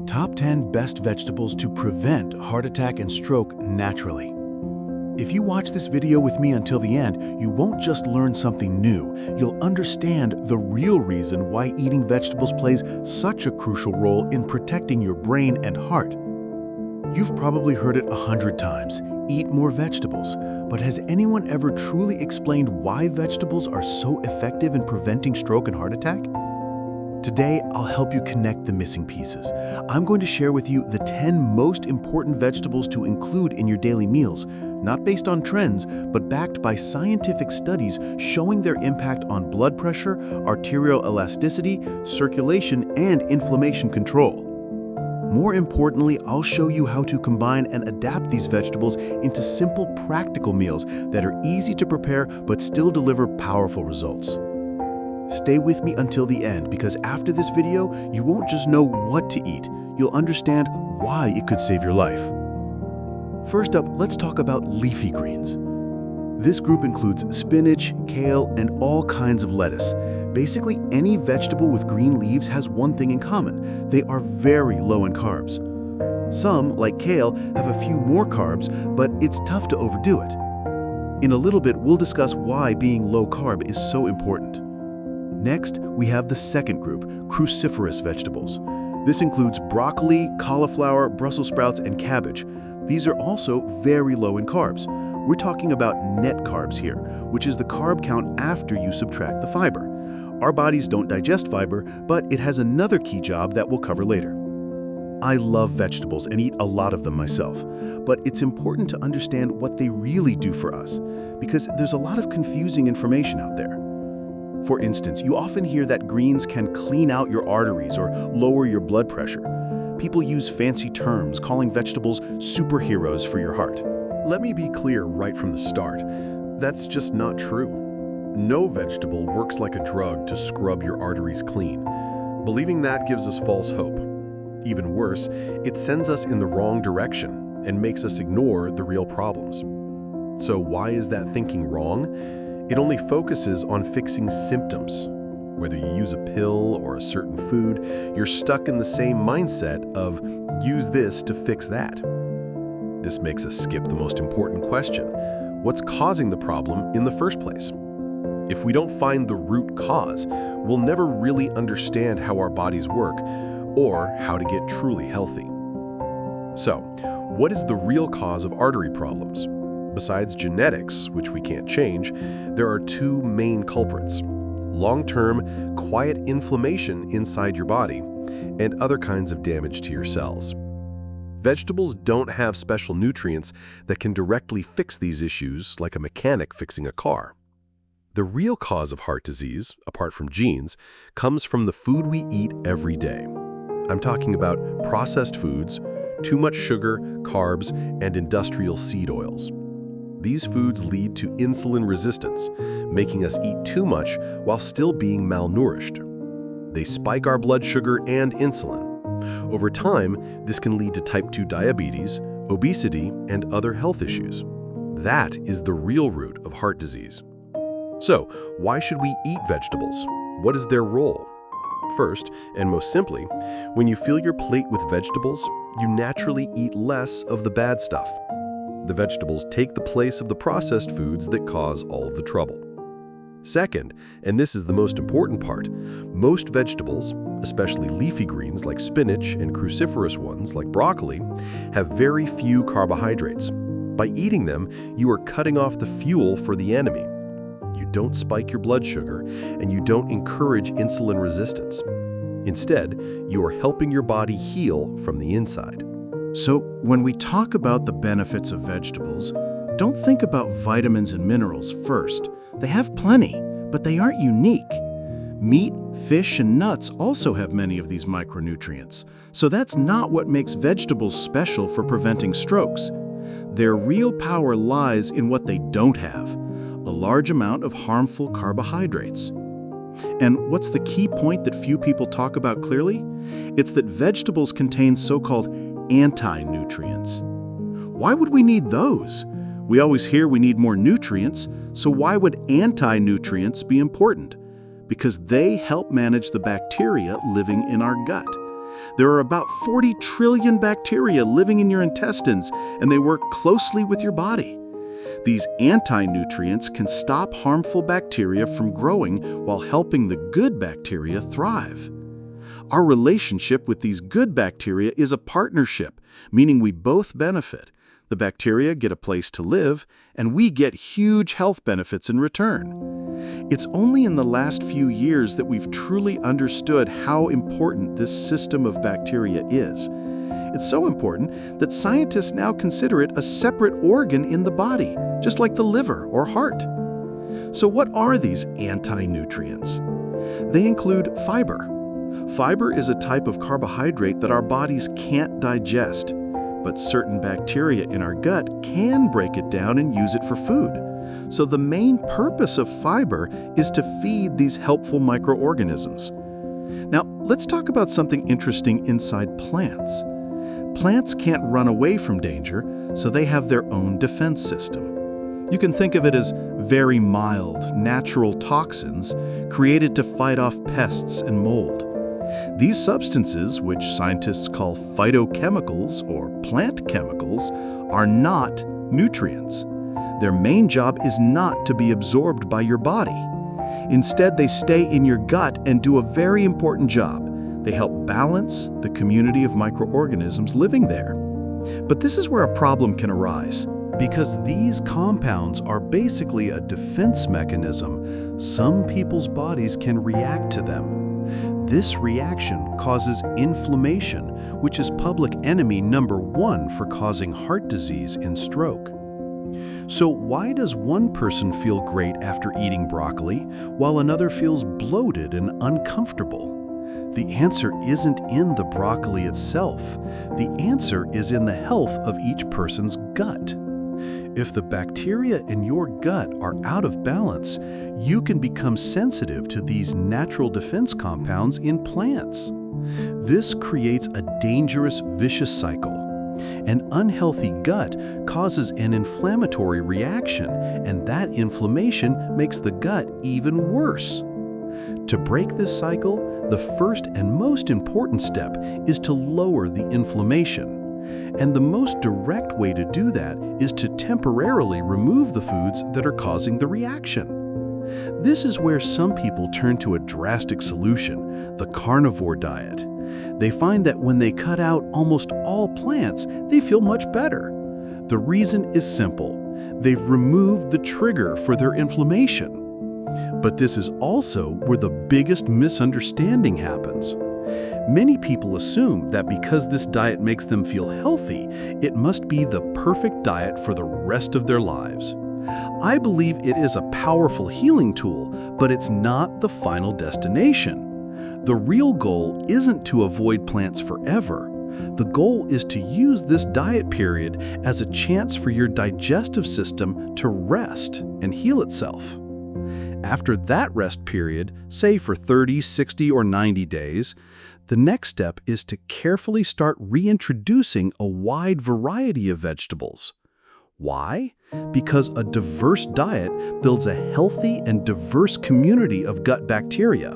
Top 10 Best Vegetables to Prevent Heart Attack and Stroke Naturally. If you watch this video with me until the end, you won't just learn something new, you'll understand the real reason why eating vegetables plays such a crucial role in protecting your brain and heart. You've probably heard it 100 times, eat more vegetables, but has anyone ever truly explained why vegetables are so effective in preventing stroke and heart attack? Today, I'll help you connect the missing pieces. I'm going to share with you the 10 most important vegetables to include in your daily meals, not based on trends, but backed by scientific studies showing their impact on blood pressure, arterial elasticity, circulation, and inflammation control. More importantly, I'll show you how to combine and adapt these vegetables into simple, practical meals that are easy to prepare but still deliver powerful results. Stay with me until the end, because after this video, you won't just know what to eat, you'll understand why it could save your life. First up, let's talk about leafy greens. This group includes spinach, kale, and all kinds of lettuce. Basically, any vegetable with green leaves has one thing in common: they are very low in carbs. Some, like kale, have a few more carbs, but it's tough to overdo it. In a little bit, we'll discuss why being low carb is so important. Next, we have the second group, cruciferous vegetables. This includes broccoli, cauliflower, Brussels sprouts, and cabbage. These are also very low in carbs. We're talking about net carbs here, which is the carb count after you subtract the fiber. Our bodies don't digest fiber, but it has another key job that we'll cover later. I love vegetables and eat a lot of them myself, but it's important to understand what they really do for us, because there's a lot of confusing information out there. For instance, you often hear that greens can clean out your arteries or lower your blood pressure. People use fancy terms, calling vegetables superheroes for your heart. Let me be clear right from the start. That's just not true. No vegetable works like a drug to scrub your arteries clean. Believing that gives us false hope. Even worse, it sends us in the wrong direction and makes us ignore the real problems. So why is that thinking wrong? It only focuses on fixing symptoms. Whether you use a pill or a certain food, you're stuck in the same mindset of use this to fix that. This makes us skip the most important question: what's causing the problem in the first place? If we don't find the root cause, we'll never really understand how our bodies work or how to get truly healthy. So, what is the real cause of artery problems? Besides genetics, which we can't change, there are two main culprits: long-term, quiet inflammation inside your body and other kinds of damage to your cells. Vegetables don't have special nutrients that can directly fix these issues like a mechanic fixing a car. The real cause of heart disease, apart from genes, comes from the food we eat every day. I'm talking about processed foods, too much sugar, carbs, and industrial seed oils. These foods lead to insulin resistance, making us eat too much while still being malnourished. They spike our blood sugar and insulin. Over time, this can lead to type 2 diabetes, obesity, and other health issues. That is the real root of heart disease. So, why should we eat vegetables? What is their role? First, and most simply, when you fill your plate with vegetables, you naturally eat less of the bad stuff. The vegetables take the place of the processed foods that cause all of the trouble. Second, and this is the most important part, most vegetables, especially leafy greens like spinach and cruciferous ones like broccoli, have very few carbohydrates. By eating them, you are cutting off the fuel for the enemy. You don't spike your blood sugar, and you don't encourage insulin resistance. Instead, you are helping your body heal from the inside. So, when we talk about the benefits of vegetables, don't think about vitamins and minerals first. They have plenty, but they aren't unique. Meat, fish, and nuts also have many of these micronutrients, so that's not what makes vegetables special for preventing strokes. Their real power lies in what they don't have: a large amount of harmful carbohydrates. And what's the key point that few people talk about clearly? It's that vegetables contain so-called anti-nutrients. Why would we need those? We always hear we need more nutrients, so why would anti-nutrients be important? Because they help manage the bacteria living in our gut. There are about 40 trillion bacteria living in your intestines, and they work closely with your body. These anti-nutrients can stop harmful bacteria from growing while helping the good bacteria thrive. Our relationship with these good bacteria is a partnership, meaning we both benefit. The bacteria get a place to live, and we get huge health benefits in return. It's only in the last few years that we've truly understood how important this system of bacteria is. It's so important that scientists now consider it a separate organ in the body, just like the liver or heart. So what are these anti-nutrients? They include fiber. Fiber is a type of carbohydrate that our bodies can't digest, but certain bacteria in our gut can break it down and use it for food. So the main purpose of fiber is to feed these helpful microorganisms. Now, let's talk about something interesting inside plants. Plants can't run away from danger, so they have their own defense system. You can think of it as very mild, natural toxins created to fight off pests and mold. These substances, which scientists call phytochemicals or plant chemicals, are not nutrients. Their main job is not to be absorbed by your body. Instead, they stay in your gut and do a very important job. They help balance the community of microorganisms living there. But this is where a problem can arise. Because these compounds are basically a defense mechanism, some people's bodies can react to them. This reaction causes inflammation, which is public enemy number 1 for causing heart disease and stroke. So why does one person feel great after eating broccoli, while another feels bloated and uncomfortable? The answer isn't in the broccoli itself. The answer is in the health of each person's gut. If the bacteria in your gut are out of balance, you can become sensitive to these natural defense compounds in plants. This creates a dangerous, vicious cycle. An unhealthy gut causes an inflammatory reaction, and that inflammation makes the gut even worse. To break this cycle, the first and most important step is to lower the inflammation. And the most direct way to do that is to temporarily remove the foods that are causing the reaction. This is where some people turn to a drastic solution, the carnivore diet. They find that when they cut out almost all plants, they feel much better. The reason is simple. They've removed the trigger for their inflammation. But this is also where the biggest misunderstanding happens. Many people assume that because this diet makes them feel healthy, it must be the perfect diet for the rest of their lives. I believe it is a powerful healing tool, but it's not the final destination. The real goal isn't to avoid plants forever. The goal is to use this diet period as a chance for your digestive system to rest and heal itself. After that rest period, say for 30, 60, or 90 days, the next step is to carefully start reintroducing a wide variety of vegetables. Why? Because a diverse diet builds a healthy and diverse community of gut bacteria,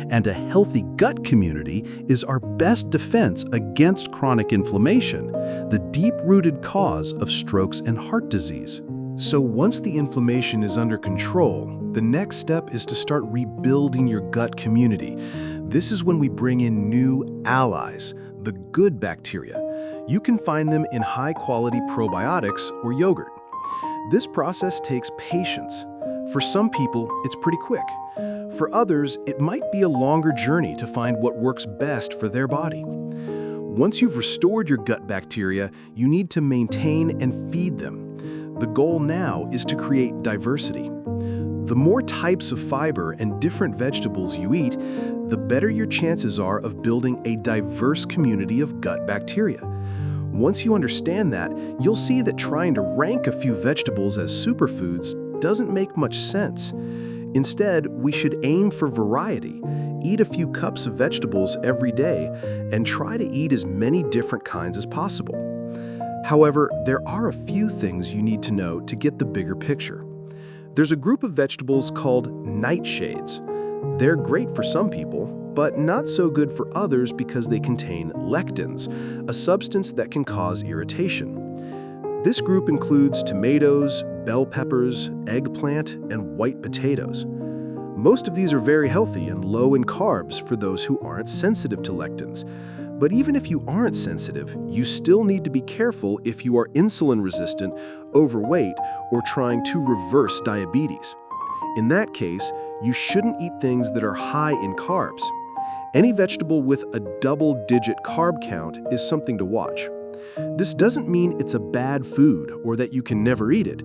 and a healthy gut community is our best defense against chronic inflammation, the deep-rooted cause of strokes and heart disease. So once the inflammation is under control, the next step is to start rebuilding your gut community. This is when we bring in new allies, the good bacteria. You can find them in high-quality probiotics or yogurt. This process takes patience. For some people, it's pretty quick. For others, it might be a longer journey to find what works best for their body. Once you've restored your gut bacteria, you need to maintain and feed them. The goal now is to create diversity. The more types of fiber and different vegetables you eat, the better your chances are of building a diverse community of gut bacteria. Once you understand that, you'll see that trying to rank a few vegetables as superfoods doesn't make much sense. Instead, we should aim for variety. Eat a few cups of vegetables every day and try to eat as many different kinds as possible. However, there are a few things you need to know to get the bigger picture. There's a group of vegetables called nightshades. They're great for some people, but not so good for others because they contain lectins, a substance that can cause irritation. This group includes tomatoes, bell peppers, eggplant, and white potatoes. Most of these are very healthy and low in carbs for those who aren't sensitive to lectins. But even if you aren't sensitive, you still need to be careful if you are insulin resistant, overweight, or trying to reverse diabetes. In that case, you shouldn't eat things that are high in carbs. Any vegetable with a double-digit carb count is something to watch. This doesn't mean it's a bad food or that you can never eat it.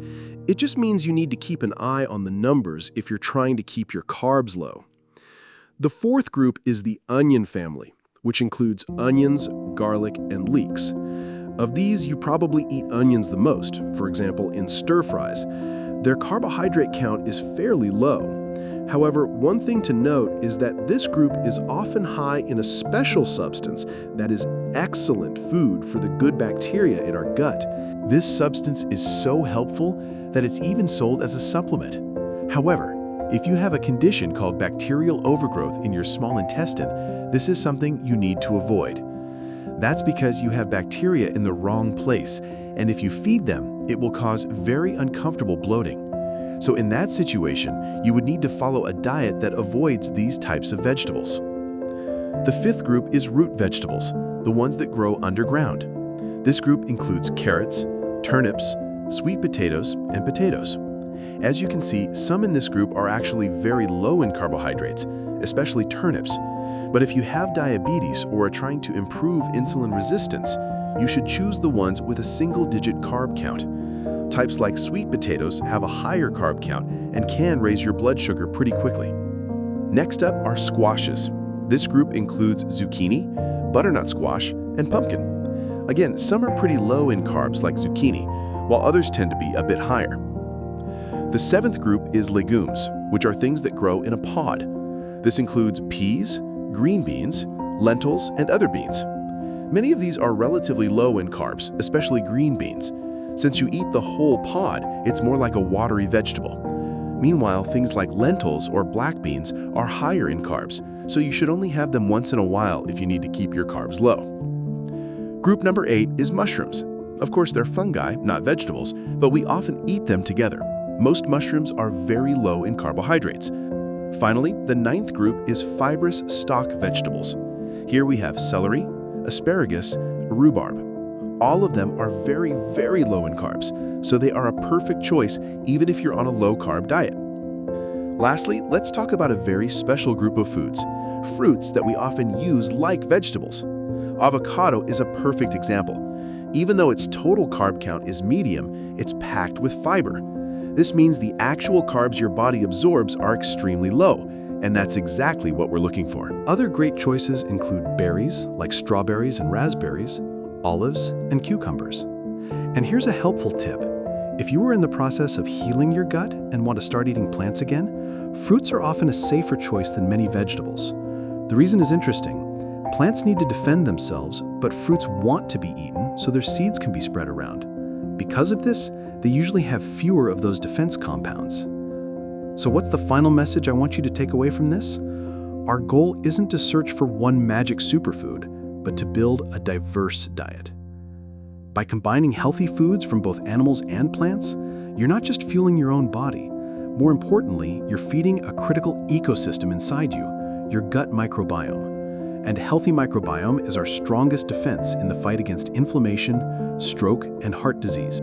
It just means you need to keep an eye on the numbers if you're trying to keep your carbs low. The fourth group is the onion family, which includes onions, garlic, and leeks. Of these, you probably eat onions the most, for example, in stir-fries. Their carbohydrate count is fairly low. However, one thing to note is that this group is often high in a special substance that is excellent food for the good bacteria in our gut. This substance is so helpful that it's even sold as a supplement. However, if you have a condition called bacterial overgrowth in your small intestine, this is something you need to avoid. That's because you have bacteria in the wrong place, and if you feed them, it will cause very uncomfortable bloating. So in that situation, you would need to follow a diet that avoids these types of vegetables. The fifth group is root vegetables, the ones that grow underground. This group includes carrots, turnips, sweet potatoes, and potatoes. As you can see, some in this group are actually very low in carbohydrates, especially turnips. But if you have diabetes or are trying to improve insulin resistance, you should choose the ones with a single-digit carb count. Types like sweet potatoes have a higher carb count and can raise your blood sugar pretty quickly. Next up are squashes. This group includes zucchini, butternut squash, and pumpkin. Again, some are pretty low in carbs like zucchini, while others tend to be a bit higher. The seventh group is legumes, which are things that grow in a pod. This includes peas, green beans, lentils, and other beans. Many of these are relatively low in carbs, especially green beans. Since you eat the whole pod, it's more like a watery vegetable. Meanwhile, things like lentils or black beans are higher in carbs, so you should only have them once in a while if you need to keep your carbs low. Group number 8 is mushrooms. Of course, they're fungi, not vegetables, but we often eat them together. Most mushrooms are very low in carbohydrates. Finally, the ninth group is fibrous stalk vegetables. Here we have celery, asparagus, rhubarb. All of them are very, very low in carbs, so they are a perfect choice even if you're on a low-carb diet. Lastly, let's talk about a very special group of foods, fruits that we often use like vegetables. Avocado is a perfect example. Even though its total carb count is medium, it's packed with fiber. This means the actual carbs your body absorbs are extremely low, and that's exactly what we're looking for. Other great choices include berries, like strawberries and raspberries, olives, and cucumbers. And here's a helpful tip. If you are in the process of healing your gut and want to start eating plants again, fruits are often a safer choice than many vegetables. The reason is interesting. Plants need to defend themselves, but fruits want to be eaten, so their seeds can be spread around. Because of this, they usually have fewer of those defense compounds. So what's the final message I want you to take away from this? Our goal isn't to search for one magic superfood, but to build a diverse diet. By combining healthy foods from both animals and plants, you're not just fueling your own body. More importantly, you're feeding a critical ecosystem inside you, your gut microbiome. And healthy microbiome is our strongest defense in the fight against inflammation, stroke, and heart disease.